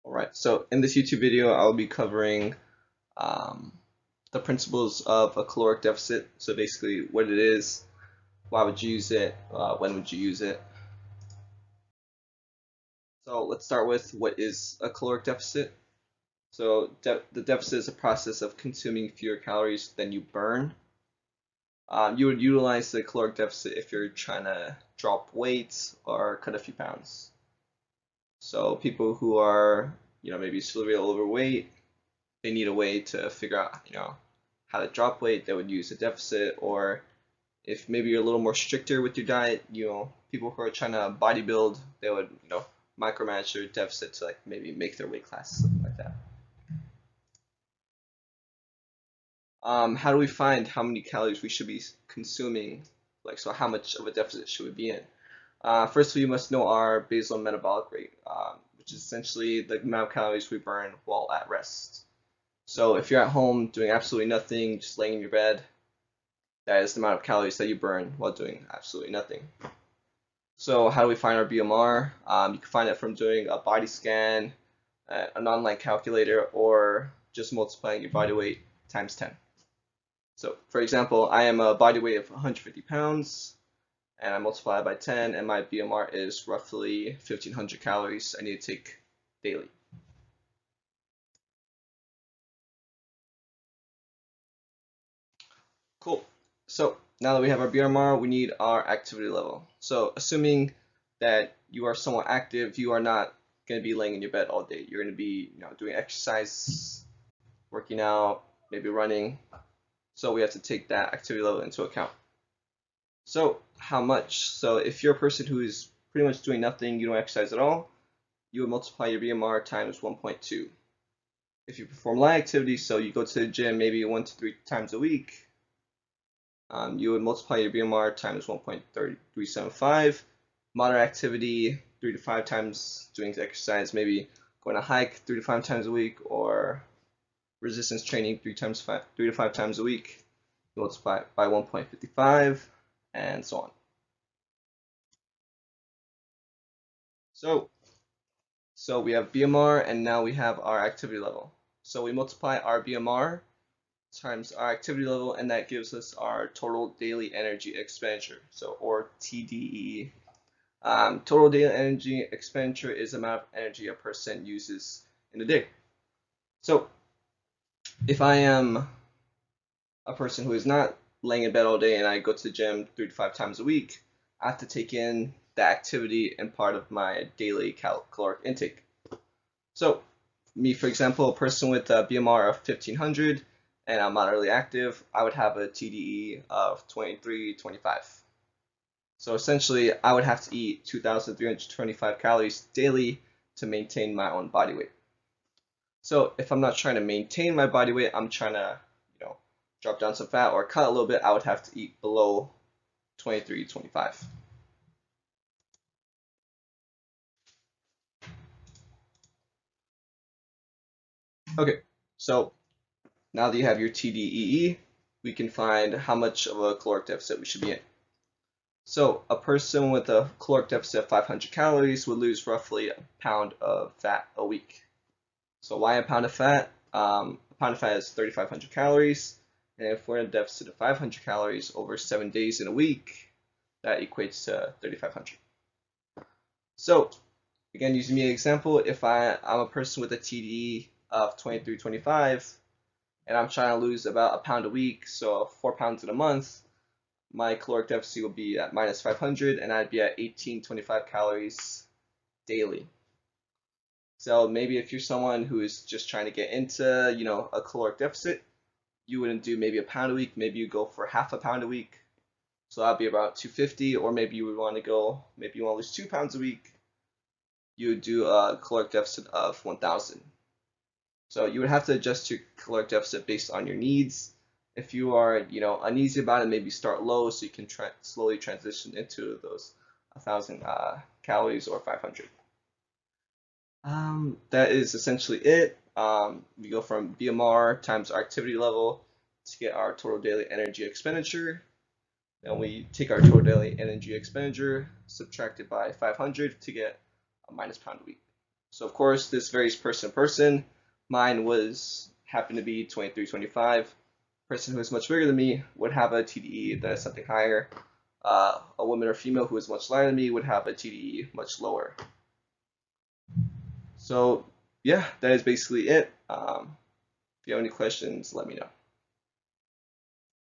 Alright, so in this YouTube video, I'll be covering um, the principles of a caloric deficit. So basically what it is, why would you use it, when would you use it. So let's start with what is a caloric deficit. So the deficit is a process of consuming fewer calories than you burn. You would utilize the caloric deficit if you're trying to drop weight or cut a few pounds. So people who are, maybe severely overweight, they need a way to figure out, how to drop weight. They would use a deficit, or if maybe you're a little more stricter with your diet, people who are trying to bodybuild, they would, micromanage their deficit to like maybe make their weight class, something like that. How do we find how many calories we should be consuming? Like, so how much of a deficit should we be in? First, we must know our basal metabolic rate, which is essentially the amount of calories we burn while at rest. So if you're at home doing absolutely nothing, just laying in your bed, that is the amount of calories that you burn while doing absolutely nothing. So how do we find our BMR? You can find it from doing a body scan, an online calculator, or just multiplying your body weight times 10. So for example, I am a body weight of 150 pounds, and I multiply it by 10, and my BMR is roughly 1,500 calories I need to take daily. Cool. So now that we have our BMR, we need our activity level. So assuming that you are somewhat active, you are not going to be laying in your bed all day. You're going to be, doing exercise, working out, maybe running. So we have to take that activity level into account. So how much? So if you're a person who is pretty much doing nothing, you don't exercise at all, you would multiply your BMR times 1.2. If you perform light activity, so you go to the gym maybe 1 to 3 times a week, you would multiply your BMR times 1.375. Moderate activity, 3 to 5 times doing exercise, maybe going to hike 3 to 5 times a week, or resistance training 3 to 5 times a week. You multiply it by 1.55, and so on. So we have BMR, and now we have our activity level. So we multiply our BMR times our activity level, and that gives us our total daily energy expenditure, or TDEE. Total daily energy expenditure is the amount of energy a person uses in a day. So if I am a person who is not laying in bed all day and I go to the gym 3 to 5 times a week, I have to take in the activity and part of my daily caloric intake. So me, for example, a person with a BMR of 1500 and I'm moderately active, I would have a TDEE of 2325. So essentially, I would have to eat 2,325 calories daily to maintain my own body weight. So if I'm not trying to maintain my body weight, I'm trying to, drop down some fat or cut a little bit, I would have to eat below 2325. Okay, so now that you have your TDEE, we can find how much of a caloric deficit we should be in. So a person with a caloric deficit of 500 calories would lose roughly a pound of fat a week. So why a pound of fat? A pound of fat is 3,500 calories, and if we're in a deficit of 500 calories over 7 days in a week, that equates to 3,500. So again, using me as an example, if I'm a person with a TDEE of 2325, and I'm trying to lose about a pound a week, so 4 pounds in a month, my caloric deficit will be at minus 500, and I'd be at 1825 calories daily. So maybe if you're someone who is just trying to get into, a caloric deficit, you wouldn't do maybe a pound a week, maybe you go for half a pound a week. So that'd be about 250, or maybe you would want to go, maybe you want to lose 2 pounds a week, you would do a caloric deficit of 1,000. So you would have to adjust your caloric deficit based on your needs. If you are, uneasy about it, maybe start low so you can slowly transition into those 1,000 calories or 500. That is essentially it. We go from BMR times our activity level to get our total daily energy expenditure. Then we take our total daily energy expenditure, subtract it by 500 to get a minus pound a week. So of course, this varies person to person. Mine happened to be 23, 25. Person who is much bigger than me would have a TDE that is something higher. A woman or female who is much lighter than me would have a TDE much lower. So yeah, that is basically it. If you have any questions, let me know.